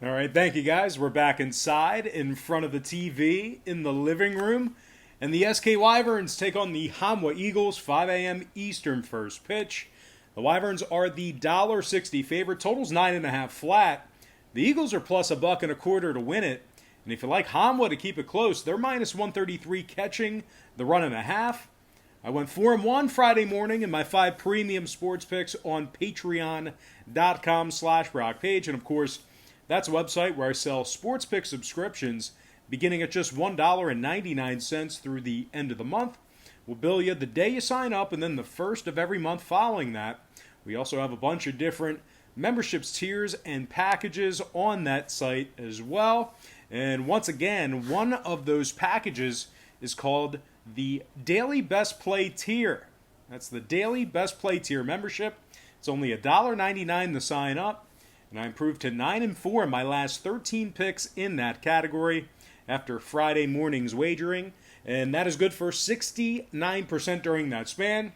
All right, thank you guys. We're back inside in front of the TV in the living room. And the SK Wyverns take on the Hamwa Eagles, 5 a.m. Eastern first pitch. The Wyverns are the $1.60 favorite. Total's 9.5 flat. The Eagles are plus $1.25 to win it. And if you like Hamwa to keep it close, they're minus 133 catching the run and a half. I went 4-1 Friday morning in my 5 premium sports picks on patreon.com/BrockPage. And of course, that's a website where I sell sports pick subscriptions beginning at just $1.99 through the end of the month. We'll bill you the day you sign up and then the first of every month following that. We also have a bunch of different memberships, tiers, and packages on that site as well. And once again, one of those packages is called the Daily Best Play tier. That's the Daily Best Play tier membership. It's only $1.99 to sign up. And I improved to 9-4 in my last 13 picks in that category after Friday morning's wagering. And that is good for 69% during that span.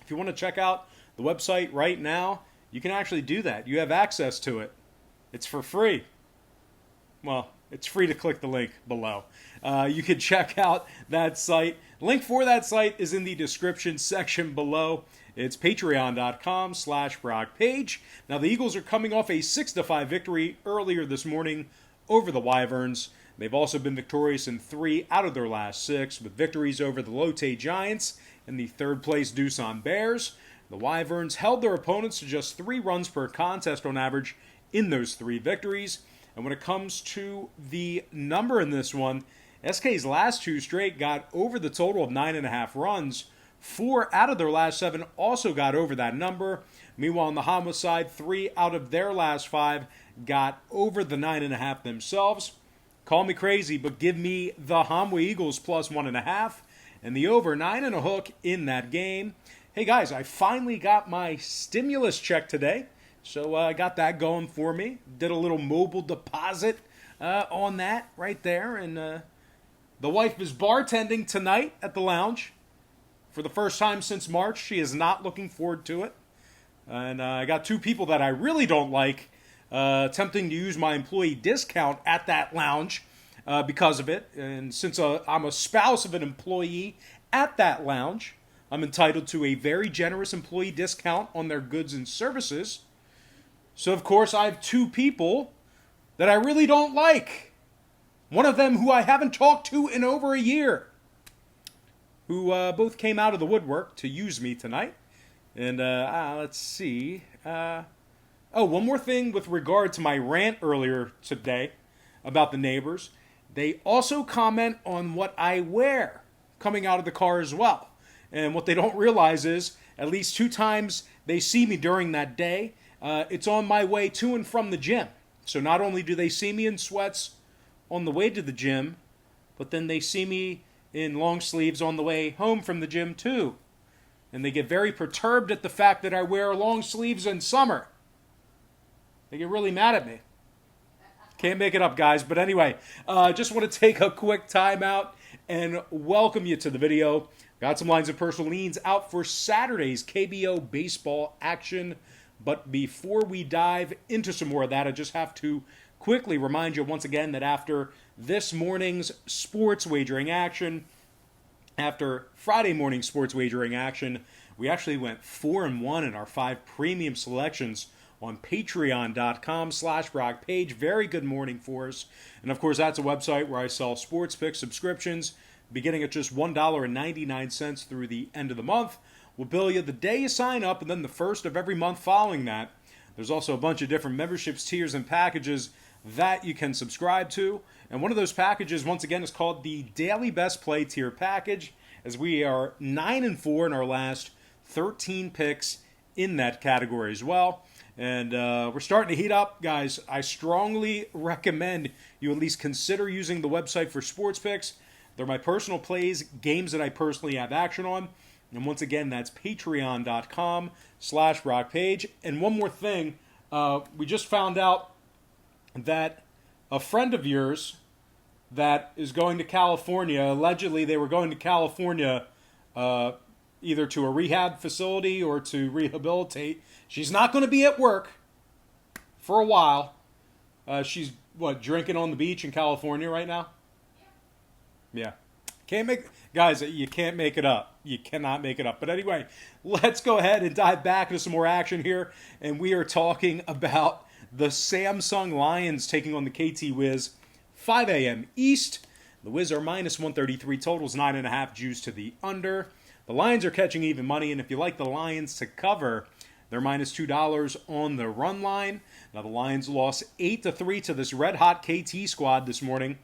If you want to check out the website right now, you can actually do that. You have access to it. It's for free. Well, it's free to click the link below. You can check out that site. Link for that site is in the description section below. It's patreon.com/BrockPage. Now, the Eagles are coming off a 6-5 victory earlier this morning over the Wyverns. They've also been victorious in 3 out of their last 6, with victories over the Lotte Giants and the third-place Doosan Bears. The Wyverns held their opponents to just 3 runs per contest on average in those 3 victories. And when it comes to the number in this one, SK's last 2 straight got over the total of 9.5 runs. 4 out of their last 7 also got over that number. Meanwhile, on the Hamwa side, 3 out of their last 5 got over the 9.5 themselves. Call me crazy, but give me the Hamwa Eagles plus 1.5 and the over 9.5 in that game. Hey guys, I finally got my stimulus check today, so I got that going for me. Did a little mobile deposit on that right there, and the wife is bartending tonight at the lounge. For the first time since March, she is not looking forward to it. And I got 2 people that I really don't like attempting to use my employee discount at that lounge because of it. And since I'm a spouse of an employee at that lounge, I'm entitled to a very generous employee discount on their goods and services. So, of course, I have 2 people that I really don't like. One of them who I haven't talked to in over a year, who both came out of the woodwork to use me tonight. And let's see. One more thing with regard to my rant earlier today about the neighbors. They also comment on what I wear coming out of the car as well. And what they don't realize is, at least 2 times they see me during that day, it's on my way to and from the gym. So not only do they see me in sweats on the way to the gym, but then they see me in long sleeves on the way home from the gym too. And they get very perturbed at the fact that I wear long sleeves in summer. They get really mad at me. Can't make it up, guys. But anyway, just want to take a quick time out and welcome you to the video. Got some lines of personal leans out for Saturday's KBO baseball action. But before we dive into some more of that, I just have to quickly remind you once again that after this morning's sports wagering action, after Friday morning sports wagering action, we actually went 4-1 in our 5 premium selections on patreon.com/BrockPage. Very good morning for us. And of course, that's a website where I sell sports pick subscriptions beginning at just $1.99 through the end of the month. We'll bill you the day you sign up and then the first of every month following that. There's also a bunch of different memberships, tiers, and packages that you can subscribe to. And one of those packages, once again, is called the Daily Best Play tier package, as we are 9-4 in our last 13 picks in that category as well. And we're starting to heat up, guys. I strongly recommend you at least consider using the website for sports picks. They're my personal plays, games that I personally have action on. And once again, that's patreon.com/BrockPage. And one more thing, we just found out that a friend of yours that is going to California, allegedly they were going to California either to a rehab facility or to rehabilitate. She's not going to be at work for a while. She's, what, drinking on the beach in California right now? Yeah. Can't make, guys, you can't make it up. You cannot make it up. But anyway, let's go ahead and dive back into some more action here. And we are talking about the Samsung Lions taking on the KT Wiz, 5 a.m. East. The Wiz are minus 133, totals 9.5, juice to the under. The Lions are catching even money, and if you like the Lions to cover, they're minus $2 on the run line. Now the Lions lost 8-3 to this red-hot KT squad this morning,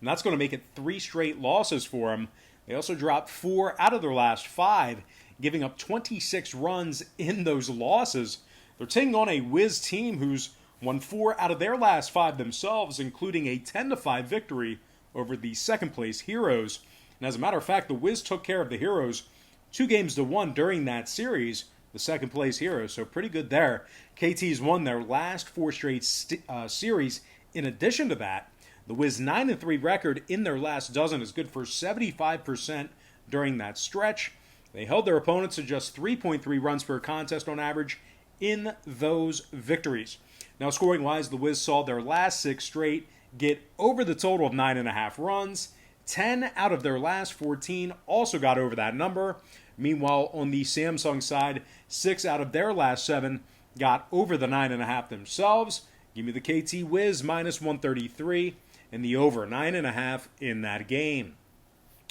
and that's going to make it 3 straight losses for them. They also dropped 4 out of their last 5, giving up 26 runs in those losses. They're taking on a Wiz team who's won 4 out of their last 5 themselves, including a 10-5 victory over the second-place Heroes. And as a matter of fact, the Wiz took care of the Heroes 2-1 during that series, the second-place Heroes, so pretty good there. KT's won their last 4 straight series. In addition to that, the Wiz 9-3 record in their last dozen is good for 75% during that stretch. They held their opponents to just 3.3 runs per contest on average in those victories. Now, scoring-wise, the Wiz saw their last 6 straight get over the total of 9.5 runs. 10 out of their last 14 also got over that number. Meanwhile, on the Samsung side, 6 out of their last 7 got over the 9.5 themselves. Give me the KT Wiz minus 133 and the over 9.5 in that game.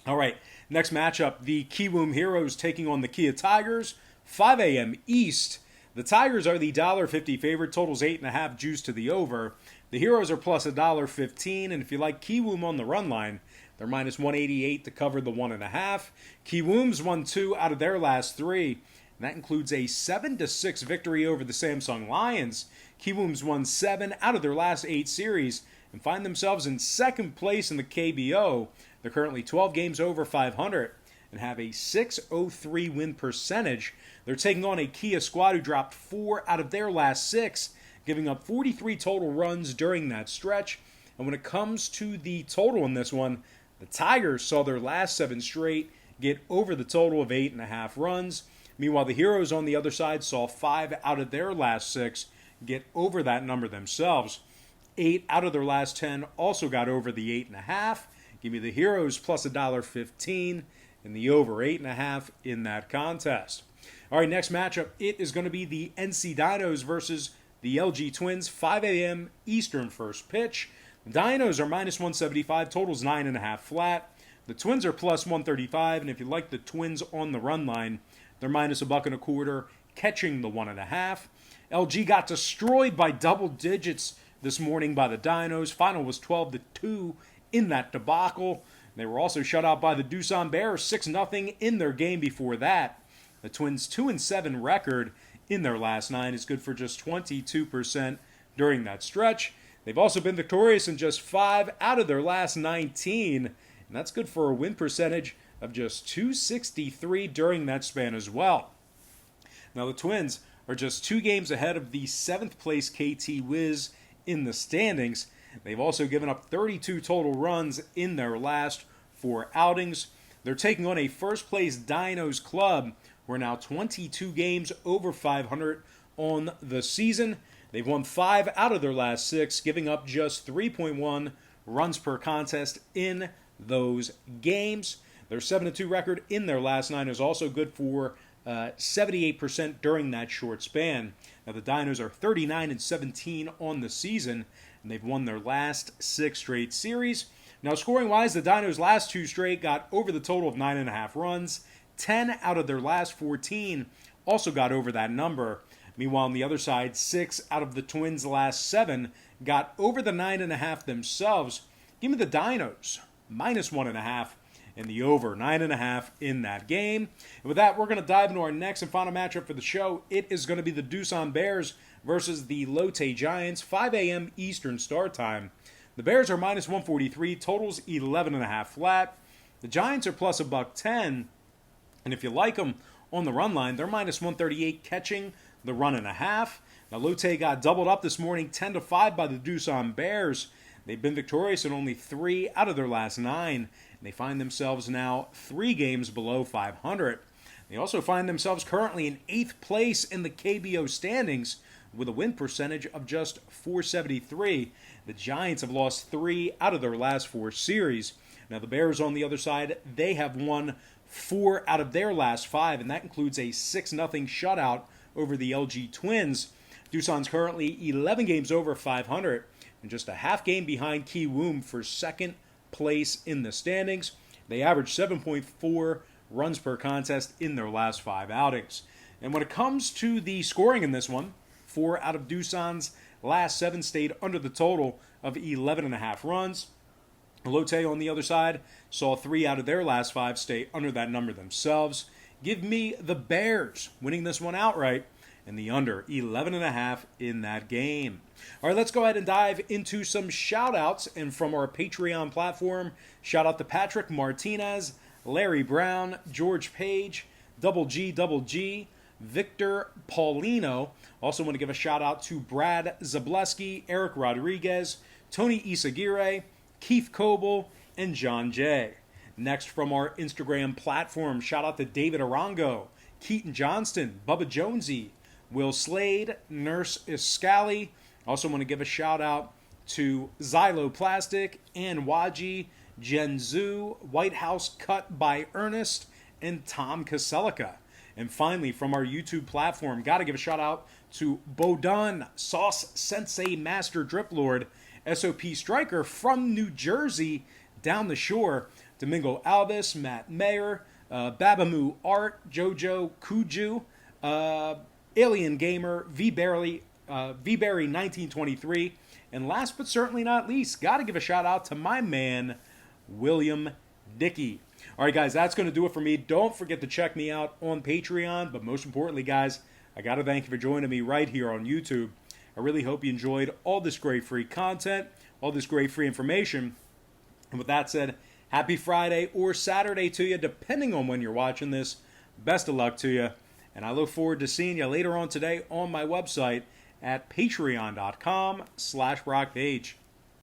All right, next matchup, the Kiwoom Heroes taking on the Kia Tigers, 5 a.m. East. The Tigers are the $1.50 favorite, totals 8.5, juice to the over. The Heroes are plus $1.15, and if you like Kiwoom on the run line, they're minus 188 to cover the 1.5. Kiwoom's won 2 out of their last 3, and that includes a 7-6 victory over the Samsung Lions. Kiwoom's won 7 out of their last 8 series and find themselves in second place in the KBO. They're currently 12 games over 500 and have a .603 win percentage. They're taking on a Kia squad who dropped 4 out of their last 6, giving up 43 total runs during that stretch. And when it comes to the total in this one, the Tigers saw their last 7 straight get over the total of 8.5 runs. Meanwhile, the Heroes on the other side saw 5 out of their last 6 get over that number themselves. 8 out of their last 10 also got over the 8.5. Give me the Heroes plus $1.15 and the over 8.5 in that contest. All right, next matchup, it is going to be the NC Dinos versus the LG Twins, 5 a.m. Eastern first pitch. The Dinos are minus 175, totals 9.5 flat. The Twins are plus 135, and if you like the Twins on the run line, they're minus $1.25, catching the 1.5. LG got destroyed by double digits this morning by the Dinos. Final was 12-2 in that debacle. They were also shut out by the Doosan Bears, 6-0 in their game before that. The Twins' 2-7 record in their last 9 is good for just 22% during that stretch. They've also been victorious in just 5 out of their last 19, and that's good for a win percentage of just .263 during that span as well. Now the Twins are just 2 games ahead of the 7th place KT Wiz in the standings. They've also given up 32 total runs in their last 4 outings. They're taking on a first place Dinos club who are now 22 games over 500 on the season. They've won 5 out of their last 6, giving up just 3.1 runs per contest in those games. Their 7-2 record in their last 9 is also good for 78% during that short span. Now the Dinos are 39-17 on the season, and they've won their last 6 straight series. Now scoring-wise, the Dinos' last 2 straight got over the total of 9.5 runs. 10 out of their last 14 also got over that number. Meanwhile, on the other side, 6 out of the Twins' last 7 got over the 9.5 themselves. Give me the Dinos, minus 1.5, and the over 9.5 in that game. And with that, we're going to dive into our next and final matchup for the show. It is going to be the Doosan Bears versus the Lotte Giants, 5 a.m. Eastern start time. The Bears are minus 143, totals 11.5 flat. The Giants are plus $1.10, and if you like them on the run line, they're minus 138, catching the 1.5. Now, Lotte got doubled up this morning, 10-5 by the Doosan Bears. They've been victorious in only 3 out of their last 9, and they find themselves now 3 games below 500. They also find themselves currently in 8th place in the KBO standings, with a win percentage of just .473. The Giants have lost 3 out of their last 4 series. Now the Bears on the other side, they have won 4 out of their last 5, and that includes a 6-0 shutout over the LG Twins. Doosan's currently 11 games over 500 and just a half game behind Kiwoom for second place in the standings. They average 7.4 runs per contest in their last 5 outings. And when it comes to the scoring in this one, 4 out of Doosan's last 7 stayed under the total of 11.5 runs. Lotte on the other side saw 3 out of their last 5 stay under that number themselves. Give me the Bears winning this one outright and the under 11.5 in that game. All right, let's go ahead and dive into some shout-outs. And from our Patreon platform, shout out to Patrick Martinez, Larry Brown, George Page, Double G, Victor Paulino. Also want to give a shout-out to Brad Zableski, Eric Rodriguez, Tony Isagire, Keith Coble, and John J. Next, from our Instagram platform, shout out to David Arango, Keaton Johnston, Bubba Jonesy, Will Slade, Nurse Iscali. Also want to give a shout out to Xyloplastic, Ann Waji, Jen Zhu, White House Cut by Ernest, and Tom Kaselica. And finally, from our YouTube platform, got to give a shout out to Bodun, Sauce Sensei Master Drip Lord, SOP Striker from New Jersey down the shore, Domingo Alves, Matt Mayer, Babamoo Art, Jojo Kuju, Alien Gamer, V-Berry 1923, and last but certainly not least, got to give a shout out to my man, William Dickey. All right, guys, that's going to do it for me. Don't forget to check me out on Patreon, but most importantly, guys, I got to thank you for joining me right here on YouTube. I really hope you enjoyed all this great free content, all this great free information. And with that said, happy Friday or Saturday to you, depending on when you're watching this. Best of luck to you. And I look forward to seeing you later on today on my website at patreon.com/rockpage.